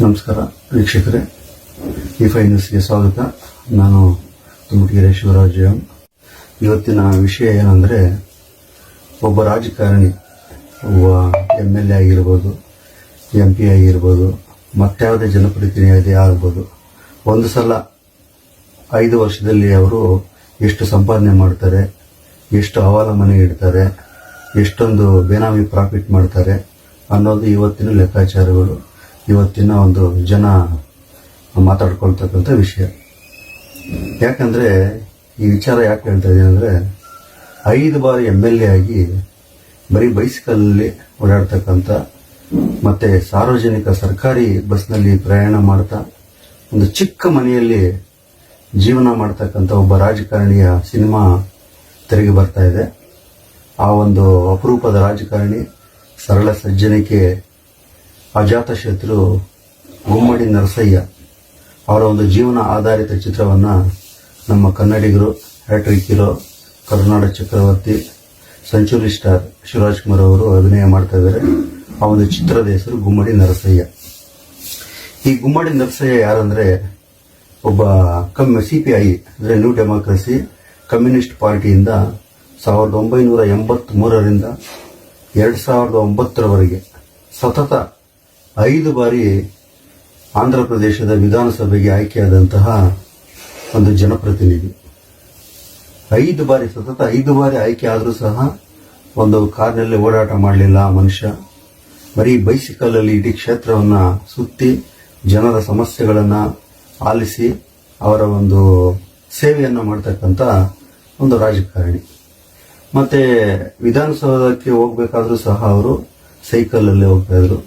ನಮಸ್ಕಾರ ವೀಕ್ಷಕರೇ, E5 ನ್ಯೂಸ್ಗೆ ಸ್ವಾಗತ. ನಾನು ತುಮಟೂರು ಶಿವರಾಜ್. ಇವತ್ತಿನ ವಿಷಯ ಏನಂದರೆ, ಒಬ್ಬ ರಾಜಕಾರಣಿ, ಒಬ್ಬ MLA ಆಗಿರ್ಬೋದು, MP ಆಗಿರ್ಬೋದು, ಮತ್ತಾವುದೇ ಜನಪ್ರತಿನಿಧಿ ಆಗ್ಬೋದು, ಒಂದು ಸಲ 5 ವರ್ಷದಲ್ಲಿ ಅವರು ಎಷ್ಟು ಸಂಪಾದನೆ ಮಾಡ್ತಾರೆ, ಎಷ್ಟು ಅವಲಂಬನೆ ಇಡ್ತಾರೆ, ಎಷ್ಟೊಂದು ಬೇನಾಮಿ ಪ್ರಾಫಿಟ್ ಮಾಡ್ತಾರೆ ಅನ್ನೋದು ಇವತ್ತಿನ ಲೆಕ್ಕಾಚಾರಗಳು, ಇವತ್ತಿನ ಒಂದು ಜನ ಮಾತಾಡ್ಕೊಳ್ತಕ್ಕಂಥ ವಿಷಯ. ಯಾಕಂದರೆ ಈ ವಿಚಾರ ಯಾಕೆ ಹೇಳ್ತಾ ಇದ್ದೀನಿ ಅಂದರೆ, 5 ಬಾರಿ MLA ಆಗಿ ಬರೀ ಬೈಸಿಕಲಲ್ಲಿ ಓಡಾಡ್ತಕ್ಕಂಥ ಮತ್ತು ಸಾರ್ವಜನಿಕ ಸರ್ಕಾರಿ ಬಸ್ನಲ್ಲಿ ಪ್ರಯಾಣ ಮಾಡ್ತಾ ಒಂದು ಚಿಕ್ಕ ಮನೆಯಲ್ಲಿ ಜೀವನ ಮಾಡ್ತಕ್ಕಂಥ ಒಬ್ಬ ರಾಜಕಾರಣಿಯ ಸಿನಿಮಾ ತೆರೆಗೆ ಬರ್ತಾ ಇದೆ. ಆ ಒಂದು ಅಪರೂಪದ ರಾಜಕಾರಣಿ, ಸರಳ ಸಜ್ಜನಿಕೆ, ಅಜಾತಶತ್ರು ಗುಮ್ಮಡಿ ನರಸಯ್ಯ ಅವರ ಒಂದು ಜೀವನ ಆಧಾರಿತ ಚಿತ್ರವನ್ನು ನಮ್ಮ ಕನ್ನಡಿಗರು, ಹ್ಯಾಟ್ರಿಕ್ ಹೀರೋ, ಕರುನಾಡ ಚಕ್ರವರ್ತಿ, ಸೆಂಚುರಿ ಸ್ಟಾರ್ ಶಿವರಾಜ್ ಕುಮಾರ್ ಅವರು ಅಭಿನಯ ಮಾಡ್ತಾ ಇದ್ದಾರೆ. ಆ ಒಂದು ಚಿತ್ರದ ಹೆಸರು ಗುಮ್ಮಡಿ ನರಸಯ್ಯ. ಈ ಗುಮ್ಮಡಿ ನರಸಯ್ಯ ಯಾರಂದ್ರೆ, ಒಬ್ಬ CPI ಅಂದರೆ ನ್ಯೂ ಡೆಮಾಕ್ರಸಿ ಕಮ್ಯುನಿಸ್ಟ್ ಪಾರ್ಟಿಯಿಂದ 1983ರಿಂದ 2009ರವರೆಗೆ ಸತತ 5 ಬಾರಿ ಆಂಧ್ರ ಪ್ರದೇಶದ ವಿಧಾನಸಭೆಗೆ ಆಯ್ಕೆಯಾದಂತಹ ಒಂದು ಜನಪ್ರತಿನಿಧಿ. 5 ಬಾರಿ ಸತತ 5 ಬಾರಿ ಆಯ್ಕೆ ಆದರೂ ಸಹ ಒಂದು ಕಾರ್ನಲ್ಲಿ ಓಡಾಟ ಮಾಡಲಿಲ್ಲ ಆ ಮನುಷ್ಯ. ಬರೀ ಬೈಸಿಕಲಲ್ಲಿ ಇಡೀ ಕ್ಷೇತ್ರವನ್ನು ಸುತ್ತಿ ಜನರ ಸಮಸ್ಯೆಗಳನ್ನು ಆಲಿಸಿ ಅವರ ಒಂದು ಸೇವೆಯನ್ನು ಮಾಡ್ತಕ್ಕಂಥ ಒಂದು ರಾಜಕಾರಣಿ. ಮತ್ತೆ ವಿಧಾನಸೌಧಕ್ಕೆ ಹೋಗ್ಬೇಕಾದ್ರೂ ಸಹ ಅವರು ಸೈಕಲಲ್ಲಿ ಹೋಗ್ತಾ ಇದ್ರು.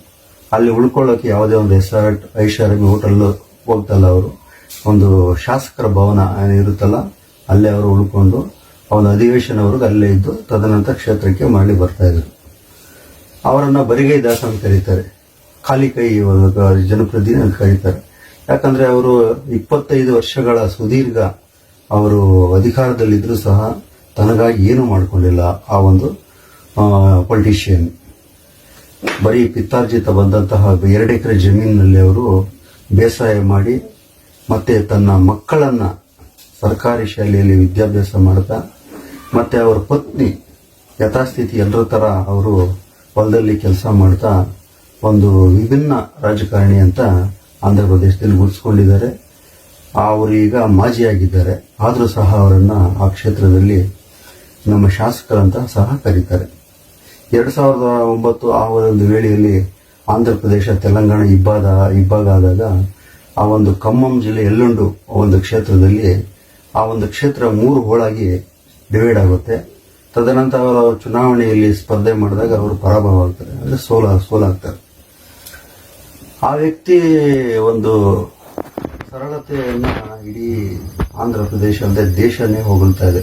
ಅಲ್ಲಿ ಉಳ್ಕೊಳ್ಳೋಕೆ ಯಾವುದೇ ಒಂದು ರೆಸಾರ್ಟ್, ಐಷಾರಾಮಿ ಹೋಟೆಲ್ ಹೋಗ್ತಲ್ಲ, ಅವರು ಒಂದು ಶಾಸಕರ ಭವನ ಇರುತ್ತಲ್ಲ, ಅಲ್ಲೇ ಅವರು ಉಳ್ಕೊಂಡು ಅವನ ಅಧಿವೇಶನವರೆಗೂ ಅಲ್ಲೇ ಇದ್ದು ತದನಂತರ ಕ್ಷೇತ್ರಕ್ಕೆ ಮರಳಿ ಬರ್ತಾ ಇದ್ರು. ಅವರನ್ನ ಬರಿಗೈ ದಾಸ ಅಂತ ಕರೀತಾರೆ, ಖಾಲಿ ಕೈ ಜನಪ್ರತಿನಿಧಿ ಅಂತ ಕರೀತಾರೆ. ಯಾಕಂದ್ರೆ ಅವರು 25 ವರ್ಷಗಳ ಸುದೀರ್ಘ ಅವರು ಅಧಿಕಾರದಲ್ಲಿದ್ದರೂ ಸಹ ತನಗಾಗಿ ಏನು ಮಾಡಿಕೊಂಡಿಲ್ಲ ಆ ಒಂದು ಪೊಲಿಟಿಷಿಯನ್. ಬರೀ ಪಿತ್ತಾರ್ಜಿತ ಬಂದಂತಹ 2 ಎಕರೆ ಜಮೀನಿನಲ್ಲಿ ಅವರು ಬೇಸಾಯ ಮಾಡಿ ಮತ್ತೆ ತನ್ನ ಮಕ್ಕಳನ್ನ ಸರ್ಕಾರಿ ಶಾಲೆಯಲ್ಲಿ ವಿದ್ಯಾಭ್ಯಾಸ ಮಾಡ್ತಾ, ಮತ್ತೆ ಅವರ ಪತ್ನಿ ಯಥಾಸ್ಥಿತಿ ಎಲ್ಲರ ತರ ಅವರು ಹೊಲದಲ್ಲಿ ಕೆಲಸ ಮಾಡ್ತಾ ಒಂದು ವಿಭಿನ್ನ ರಾಜಕಾರಣಿ ಅಂತ ಆಂಧ್ರ ಪ್ರದೇಶದಲ್ಲಿ ಗುರುತಿಸಿಕೊಂಡಿದ್ದಾರೆ. ಅವರು ಈಗ ಮಾಜಿಯಾಗಿದ್ದಾರೆ, ಆದರೂ ಸಹ ಅವರನ್ನ ಆ ಕ್ಷೇತ್ರದಲ್ಲಿ ನಮ್ಮ ಶಾಸಕರಂತ ಸಹ ಕರೀತಾರೆ. 2009 ಆ ಒಂದು ವೇಳೆಯಲ್ಲಿ ಆಂಧ್ರ ಪ್ರದೇಶ ತೆಲಂಗಾಣ ಇಬ್ಬಾಗ ಆದಾಗ ಆ ಒಂದು ಖಮ್ಮಂ ಜಿಲ್ಲೆ ಯಲ್ಲುಂಡು ಒಂದು ಕ್ಷೇತ್ರದಲ್ಲಿ ಆ ಒಂದು ಕ್ಷೇತ್ರ 3 ಹೋಳಾಗಿ ಡಿವೈಡ್ ಆಗುತ್ತೆ. ತದನಂತರ ಅವರು ಚುನಾವಣೆಯಲ್ಲಿ ಸ್ಪರ್ಧೆ ಮಾಡಿದಾಗ ಅವರು ಪರಾಭವ ಆಗ್ತಾರೆ, ಅಂದ್ರೆ ಸೋಲಾಗ್ತಾರೆ. ಆ ವ್ಯಕ್ತಿ ಒಂದು ಸರಳತೆಯನ್ನ ಇಡೀ ಆಂಧ್ರ ಪ್ರದೇಶ ಅಂದ್ರೆ ದೇಶನೇ ಹೊಗಳ್ತಾ ಇದೆ.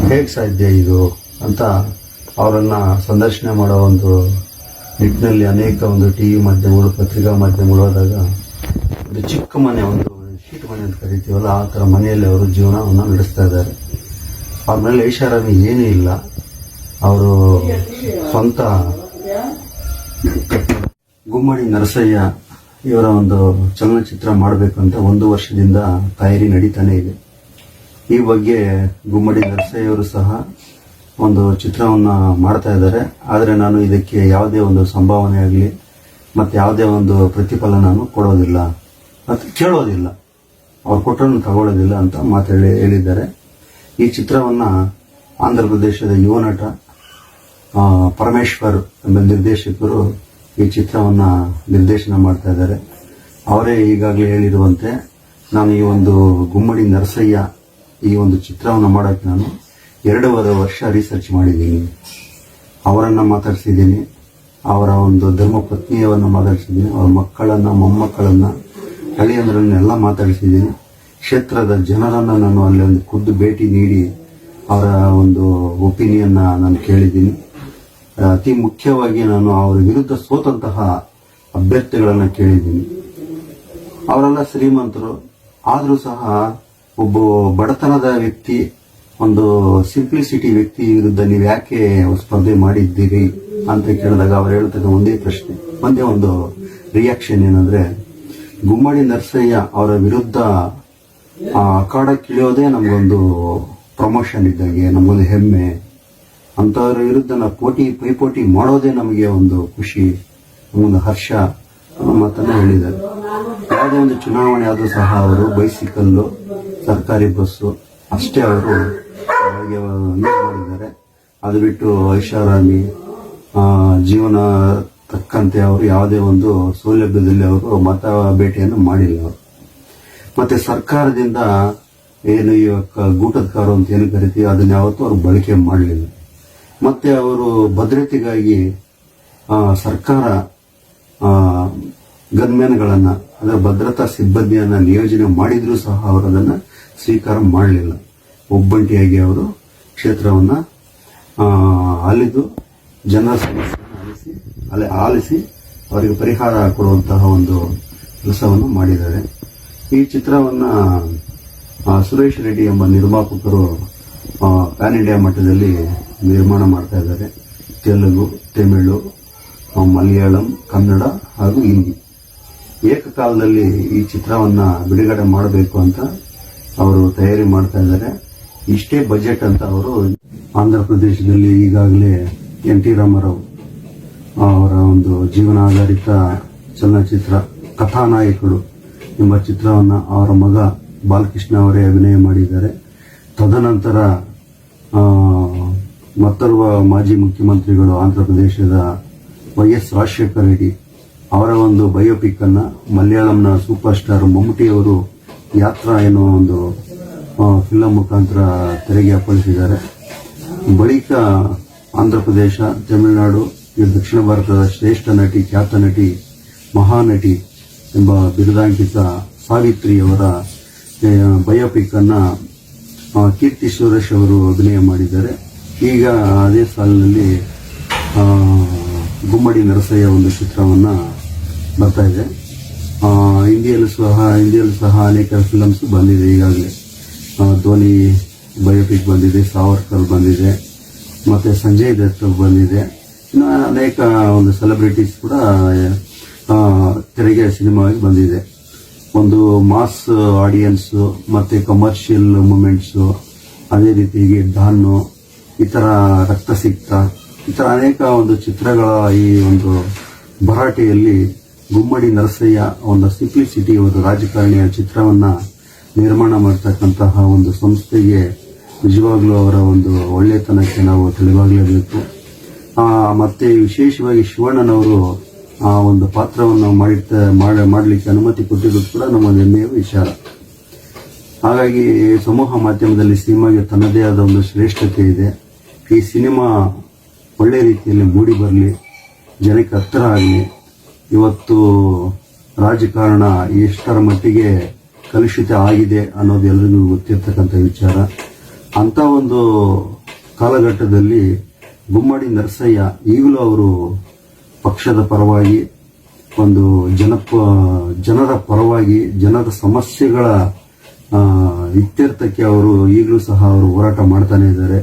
ಹೇಗೆ ಸಾಧ್ಯ ಇದು ಅಂತ ಅವರನ್ನ ಸಂದರ್ಶನ ಮಾಡೋ ಒಂದು ನಿಟ್ಟಿನಲ್ಲಿ ಅನೇಕ ಒಂದು ಟಿವಿ ಮಾಧ್ಯಮಗಳು, ಪತ್ರಿಕಾ ಮಾಧ್ಯಮಗಳು ಹೋದಾಗ ಒಂದು ಚಿಕ್ಕ ಮನೆ, ಒಂದು ಶೀಟ್ ಮನೆ ಅಂತ ಕರಿತೀವಲ್ಲ, ಆ ಥರ ಮನೆಯಲ್ಲಿ ಅವರು ಜೀವನವನ್ನು ನಡೆಸ್ತಾ ಇದ್ದಾರೆ. ಅವ್ರ ಮೇಲೆ ಐಷಾರಾಮಿ ಏನೂ ಇಲ್ಲ. ಅವರು ಸ್ವಂತ ಗುಮ್ಮಡಿ ನರಸಯ್ಯ ಇವರ ಒಂದು ಚಲನಚಿತ್ರ ಮಾಡಬೇಕು ಅಂತ 1 ವರ್ಷದಿಂದ ತಯಾರಿ ನಡೀತಾನೆ ಇದೆ. ಈ ಬಗ್ಗೆ ಗುಮ್ಮಡಿ ನರಸಯ್ಯವರು ಸಹ ಒಂದು ಚಿತ್ರವನ್ನ ಮಾಡ್ತಾ ಇದ್ದಾರೆ. ಆದರೆ ನಾನು ಇದಕ್ಕೆ ಯಾವುದೇ ಒಂದು ಸಂಭಾವನೆ ಆಗಲಿ ಮತ್ತೆ ಯಾವುದೇ ಒಂದು ಪ್ರತಿಫಲ ನಾನು ಕೊಡೋದಿಲ್ಲ ಮತ್ತು ಕೇಳೋದಿಲ್ಲ, ಅವ್ರು ಕೊಟ್ಟರನ್ನು ತಗೊಳ್ಳೋದಿಲ್ಲ ಅಂತ ಹೇಳಿದ್ದಾರೆ. ಈ ಚಿತ್ರವನ್ನ ಆಂಧ್ರ ಪ್ರದೇಶದ ಯುವ ನಟ ಪರಮೇಶ್ವರ್ ಎಂಬ ನಿರ್ದೇಶಕರು ಈ ಚಿತ್ರವನ್ನ ನಿರ್ದೇಶನ ಮಾಡ್ತಾ ಇದ್ದಾರೆ. ಅವರೇ ಈಗಾಗಲೇ ಹೇಳಿರುವಂತೆ, ನಾನು ಈ ಒಂದು ಗುಮ್ಮಡಿ ನರಸಯ್ಯ ಈ ಒಂದು ಚಿತ್ರವನ್ನು ಮಾಡೋಕ್ಕೆ ನಾನು 2.5 ವರ್ಷ ರಿಸರ್ಚ್ ಮಾಡಿದ್ದೀನಿ. ಅವರನ್ನು ಮಾತಾಡಿಸಿದ್ದೀನಿ, ಅವರ ಒಂದು ಧರ್ಮಪತ್ನಿಯನ್ನು ಮಾತಾಡಿಸಿದ್ದೀನಿ, ಅವರ ಮಕ್ಕಳನ್ನು, ಮೊಮ್ಮಕ್ಕಳನ್ನು, ಹಳೆಯಂದ್ರನ್ನೆಲ್ಲ ಮಾತಾಡಿಸಿದ್ದೀನಿ. ಕ್ಷೇತ್ರದ ಜನರನ್ನು ನಾನು ಅಲ್ಲಿ ಒಂದು ಖುದ್ದು ಭೇಟಿ ನೀಡಿ ಅವರ ಒಂದು ಒಪಿನಿಯನ್ನ ನಾನು ಕೇಳಿದ್ದೀನಿ. ಅತಿ ಮುಖ್ಯವಾಗಿ ನಾನು ಅವರ ವಿರುದ್ಧ ಸೋತಂತಹ ಅಭ್ಯರ್ಥಿಗಳನ್ನು ಕೇಳಿದ್ದೀನಿ. ಅವರೆಲ್ಲ ಶ್ರೀಮಂತರು, ಆದರೂ ಸಹ ಒಬ್ಬ ಬಡತನದ ವ್ಯಕ್ತಿ, ಒಂದು ಸಿಂಪ್ಲಿಸಿಟಿ ವ್ಯಕ್ತಿ ವಿರುದ್ಧ ನೀವು ಯಾಕೆ ಸ್ಪರ್ಧೆ ಮಾಡಿದ್ದೀರಿ ಅಂತ ಕೇಳಿದಾಗ ಅವರು ಹೇಳ್ತಕ್ಕ ಒಂದೇ ಪ್ರಶ್ನೆ, ಒಂದೇ ಒಂದು ರಿಯಾಕ್ಷನ್ ಏನಂದ್ರೆ, ಗುಮ್ಮಡಿ ನರಸಯ್ಯ ಅವರ ವಿರುದ್ಧ ಅಖಾಡಕ್ಕಿಳಿಯೋದೇ ನಮಗೊಂದು ಪ್ರಮೋಷನ್ ಇದ್ದಂಗೆ, ನಮಗೊಂದು ಹೆಮ್ಮೆ. ಅಂಥವ್ರ ವಿರುದ್ಧ ನಾವು ಪೈಪೋಟಿ ಮಾಡೋದೇ ನಮಗೆ ಒಂದು ಖುಷಿ, ನಮಗೊಂದು ಹರ್ಷ ಮಾತನ್ನ ಹೇಳಿದ್ದಾರೆ. ಯಾವುದೇ ಒಂದು ಚುನಾವಣೆ ಆದರೂ ಸಹ ಅವರು ಬೈಸಿಕಲ್ಲು, ಸರ್ಕಾರಿ ಬಸ್ಸು ಅಷ್ಟೇ ಅವರು ಯೂಸ್ ಮಾಡಿದ್ದಾರೆ. ಅದು ಬಿಟ್ಟು ಐಷಾರಾಮಿ ಜೀವನ ತಕ್ಕಂತೆ ಅವರು ಯಾವುದೇ ಒಂದು ಸೌಲಭ್ಯದಲ್ಲಿ ಅವರು ಮತ ಭೇಟಿಯನ್ನು ಮಾಡಿಲ್ಲ ಅವರು. ಮತ್ತೆ ಸರ್ಕಾರದಿಂದ ಏನು ಇವಾಗ ಗೂಟದ ಕಾರು ಅಂತ ಏನು ಕರಿತೀವಿ ಅದನ್ನ ಯಾವತ್ತೂ ಅವರು ಬಳಕೆ ಮಾಡಲಿಲ್ಲ. ಮತ್ತೆ ಅವರು ಭದ್ರತೆಗಾಗಿ ಸರ್ಕಾರ ಗನ್ಮ್ಯಾನ್ಗಳನ್ನ ಅದರ ಭದ್ರತಾ ಸಿಬ್ಬಂದಿಯನ್ನ ನಿಯೋಜನೆ ಮಾಡಿದ್ರೂ ಸಹ ಅವರು ಅದನ್ನ ಸ್ವೀಕಾರ ಮಾಡಲಿಲ್ಲ. ಒಬ್ಬಂಟಿಯಾಗಿ ಅವರು ಕ್ಷೇತ್ರವನ್ನ ಅಲಿದು ಜನರ ಸಮಸ್ಯೆಯನ್ನು ಆಲಿಸಿ ಅವರಿಗೆ ಪರಿಹಾರ ಕೊಡುವಂತಹ ಒಂದು ಕೆಲಸವನ್ನು ಮಾಡಿದ್ದಾರೆ. ಈ ಚಿತ್ರವನ್ನ ಸುರೇಶ್ ರೆಡ್ಡಿ ಎಂಬ ನಿರ್ಮಾಪಕರು ಪ್ಯಾನ್ ಇಂಡಿಯಾ ಮಟ್ಟದಲ್ಲಿ ನಿರ್ಮಾಣ ಮಾಡ್ತಾ ಇದ್ದಾರೆ. ತೆಲುಗು, ತಮಿಳು, ಮಲಯಾಳಂ, ಕನ್ನಡ ಹಾಗೂ ಹಿಂದಿ ಏಕಕಾಲದಲ್ಲಿ ಈ ಚಿತ್ರವನ್ನ ಬಿಡುಗಡೆ ಮಾಡಬೇಕು ಅಂತ ಅವರು ತಯಾರಿ ಮಾಡ್ತಾ ಇದ್ದಾರೆ. ಇಷ್ಟೇ ಬಜೆಟ್ ಅಂತ ಅವರು ಆಂಧ್ರ ಪ್ರದೇಶದಲ್ಲಿ ಈಗಾಗಲೇ ಎನ್.ಟಿ. ರಾಮರಾವ್ ಅವರ ಒಂದು ಜೀವನಾಧಾರಿತ ಚಲನಚಿತ್ರ ಕಥಾನಾಯಕರು ಎಂಬ ಚಿತ್ರವನ್ನ ಅವರ ಮಗ ಬಾಲಕೃಷ್ಣ ಅವರೇ ಅಭಿನಯ ಮಾಡಿದ್ದಾರೆ. ತದನಂತರ ಮತ್ತೋರ್ವ ಮಾಜಿ ಮುಖ್ಯಮಂತ್ರಿಗಳು ಆಂಧ್ರ ಪ್ರದೇಶದ ವೈ.ಎಸ್. ರಾಜಶೇಖರ ರೆಡ್ಡಿ ಅವರ ಒಂದು ಬಯೋಪಿಕ್ ಅನ್ನ ಮಲಯಾಳಂನ ಸೂಪರ್ ಸ್ಟಾರ್ ಮಮ್ಮೂಟಿ ಅವರು ಯಾತ್ರಾ ಎನ್ನುವ ಒಂದು ಫಿಲಂ ಮುಖಾಂತರ ತೆರೆಗೆ ಅಪ್ಪಳಿಸಿದ್ದಾರೆ. ಬಳಿಕ ಆಂಧ್ರ ಪ್ರದೇಶ, ತಮಿಳುನಾಡು, ದಕ್ಷಿಣ ಭಾರತದ ಶ್ರೇಷ್ಠ ನಟಿ, ಖ್ಯಾತ ನಟಿ, ಮಹಾನಟಿ ಎಂಬ ಬಿರುದಾಂಕಿತ ಸಾವಿತ್ರಿ ಅವರ ಬಯೋಪಿಕ್ ಅನ್ನ ಕೀರ್ತಿ ಸುರೇಶ್ ಅವರು ಅಭಿನಯ ಮಾಡಿದ್ದಾರೆ. ಈಗ ಅದೇ ಸಾಲಿನಲ್ಲಿ ಗುಮ್ಮಡಿ ನರಸಯ್ಯ ಒಂದು ಚಿತ್ರವನ್ನ ಬರ್ತಾ ಇದೆ. ಹಿಂದಿಯಲ್ಲೂ ಸಹ ಅನೇಕ ಫಿಲಮ್ಸ್ ಬಂದಿದೆ. ಈಗಾಗಲೇ ಧೋನಿ ಬಯೋಪಿಕ್ ಬಂದಿದೆ, ಸಾವರ್ಕರ್ ಬಂದಿದೆ, ಮತ್ತೆ ಸಂಜಯ್ ದತ್ ಬಂದಿದೆ. ಇನ್ನು ಅನೇಕ ಒಂದು ಸೆಲೆಬ್ರಿಟೀಸ್ ಕೂಡ ತೆರೆಗೆ ಸಿನಿಮಾವಾಗಿ ಬಂದಿದೆ. ಒಂದು ಮಾಸ್ ಆಡಿಯನ್ಸ್ ಮತ್ತೆ ಕಮರ್ಷಿಯಲ್ ಮೂಮೆಂಟ್ಸ್, ಅದೇ ರೀತಿಯಾಗಿ ಡಾನ್ನು, ಈ ತರ ರಕ್ತಸಿಕ್ತ, ಈ ತರ ಅನೇಕ ಒಂದು ಚಿತ್ರಗಳ ಈ ಒಂದು ಭರಾಟೆಯಲ್ಲಿ ಗುಮ್ಮಡಿ ನರಸಯ್ಯ ಒಂದು ಸಿಂಪ್ಲಿಸಿಟಿ ಒಂದು ರಾಜಕಾರಣಿಯ ಚಿತ್ರವನ್ನ ನಿರ್ಮಾಣ ಮಾಡತಕ್ಕಂತಹ ಒಂದು ಸಂಸ್ಥೆಗೆ ನಿಜವಾಗ್ಲೂ ಅವರ ಒಂದು ಒಳ್ಳೆತನಕ್ಕೆ ನಾವು ತಿಳಿವಾಗಲೇಬೇಕು. ಮತ್ತೆ ವಿಶೇಷವಾಗಿ ಶಿವಣ್ಣನವರು ಆ ಒಂದು ಪಾತ್ರವನ್ನು ಮಾಡಲಿಕ್ಕೆ ಅನುಮತಿ ಕೊಟ್ಟಿರೋದು ಕೂಡ ನಮ್ಮೊಂದು ಹೆಮ್ಮೆಯ ವಿಚಾರ. ಹಾಗಾಗಿ ಸಮೂಹ ಮಾಧ್ಯಮದಲ್ಲಿ ಸಿನಿಮಾಗೆ ತನ್ನದೇ ಆದ ಒಂದು ಶ್ರೇಷ್ಠತೆ ಇದೆ. ಈ ಸಿನಿಮಾ ಒಳ್ಳೆ ರೀತಿಯಲ್ಲಿ ಮೂಡಿ ಬರಲಿ, ಜನಕ್ಕೆ ಹತ್ತಿರ ಆಗಲಿ. ಇವತ್ತು ರಾಜಕಾರಣ ಎಷ್ಟರ ಮಟ್ಟಿಗೆ ಕಲುಷಿತ ಆಗಿದೆ ಅನ್ನೋದು ಎಲ್ಲರಿಗೂ ಗೊತ್ತಿರ್ತಕ್ಕಂಥ ವಿಚಾರ. ಅಂತ ಒಂದು ಕಾಲಘಟ್ಟದಲ್ಲಿ ಗುಮ್ಮಡಿ ನರಸಯ್ಯ ಈಗಲೂ ಅವರು ಪಕ್ಷದ ಪರವಾಗಿ, ಒಂದು ಜನರ ಪರವಾಗಿ, ಜನರ ಸಮಸ್ಯೆಗಳ ಇತ್ಯರ್ಥಕ್ಕೆ ಅವರು ಈಗಲೂ ಸಹ ಅವರು ಹೋರಾಟ ಮಾಡ್ತಾನೆ ಇದ್ದಾರೆ.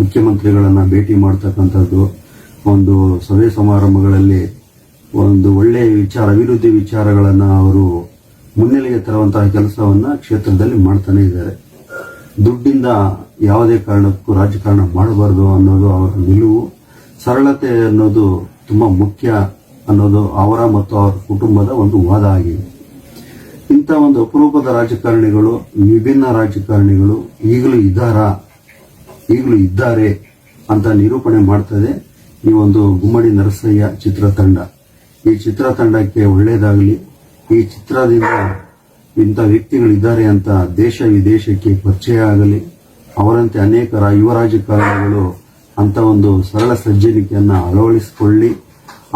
ಮುಖ್ಯಮಂತ್ರಿಗಳನ್ನ ಭೇಟಿ ಮಾಡತಕ್ಕಂಥದ್ದು, ಒಂದು ಸಭೆ ಸಮಾರಂಭಗಳಲ್ಲಿ ಒಂದು ಒಳ್ಳೆಯ ವಿಚಾರ, ಅಭಿವೃದ್ಧಿ ವಿಚಾರಗಳನ್ನ ಅವರು ಮುನ್ನೆಲೆಗೆ ತರುವಂತಹ ಕೆಲಸವನ್ನ ಕ್ಷೇತ್ರದಲ್ಲಿ ಮಾಡ್ತಾನೆ ಇದ್ದಾರೆ. ದುಡ್ಡಿಂದ ಯಾವುದೇ ಕಾರಣಕ್ಕೂ ರಾಜಕಾರಣ ಮಾಡಬಾರದು ಅನ್ನೋದು ಅವರ ನಿಲುವು. ಸರಳತೆ ಅನ್ನೋದು ತುಂಬಾ ಮುಖ್ಯ ಅನ್ನೋದು ಅವರ ಮತ್ತು ಅವರ ಕುಟುಂಬದ ಒಂದು ವಾದ ಆಗಿದೆ. ಇಂಥ ಒಂದು ಅಪರೂಪದ ರಾಜಕಾರಣಿಗಳು, ವಿಭಿನ್ನ ರಾಜಕಾರಣಿಗಳು ಈಗಲೂ ಇದ್ದಾರೆ ಅಂತ ನಿರೂಪಣೆ ಮಾಡ್ತದೆ ಈ ಒಂದು ಗುಮ್ಮಡಿ ನರಸಯ್ಯ ಚಿತ್ರತಂಡ. ಈ ಚಿತ್ರತಂಡಕ್ಕೆ ಒಳ್ಳೆಯದಾಗಲಿ. ಈ ಚಿತ್ರದಿಂದ ಇಂಥ ವ್ಯಕ್ತಿಗಳಿದ್ದಾರೆ ಅಂತ ದೇಶ ವಿದೇಶಕ್ಕೆ ಪರಿಚಯ ಆಗಲಿ. ಅವರಂತೆ ಅನೇಕ ಯುವ ರಾಜಕಾರಣಿಗಳು ಅಂತ ಒಂದು ಸರಳ ಸಜ್ಜನಿಕೆಯನ್ನ ಅಳವಡಿಸಿಕೊಳ್ಳಿ.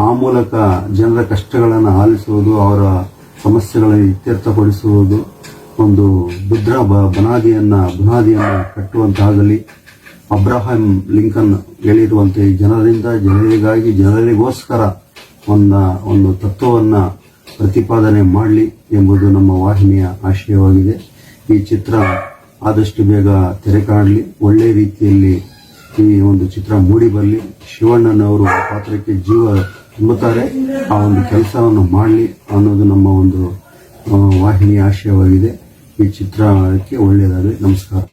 ಆ ಮೂಲಕ ಜನರ ಕಷ್ಟಗಳನ್ನು ಆಲಿಸುವುದು, ಅವರ ಸಮಸ್ಯೆಗಳನ್ನು ಇತ್ಯರ್ಥಪಡಿಸುವುದು, ಒಂದು ಭದ್ರ ಬುನಾದಿಯನ್ನ ಕಟ್ಟುವಂತಾಗಲಿ. ಅಬ್ರಹಾಂ ಲಿಂಕನ್ ಹೇಳಿರುವಂತೆ ಜನರಿಂದ, ಜನರಿಗಾಗಿ, ಜನರಿಗೋಸ್ಕರ ಒಂದು ತತ್ವವನ್ನ ಪ್ರತಿಪಾದನೆ ಮಾಡಲಿ ಎಂಬುದು ನಮ್ಮ ವಾಹಿನಿಯ ಆಶಯವಾಗಿದೆ. ಈ ಚಿತ್ರ ಆದಷ್ಟು ಬೇಗ ತೆರೆ ಕಾಣಲಿ, ಒಳ್ಳೆ ರೀತಿಯಲ್ಲಿ ಈ ಒಂದು ಚಿತ್ರ ಮೂಡಿ ಬರಲಿ. ಶಿವಣ್ಣನವರು ಪಾತ್ರಕ್ಕೆ ಜೀವ ತುಂಬುತ್ತಾರೆ. ಆ ಒಂದು ಕೆಲಸವನ್ನು ಮಾಡಲಿ ಅನ್ನೋದು ನಮ್ಮ ಒಂದು ವಾಹಿನಿಯ ಆಶಯವಾಗಿದೆ. ಈ ಚಿತ್ರಕ್ಕೆ ಒಳ್ಳೆಯದಾಗಲಿ. ನಮಸ್ಕಾರ.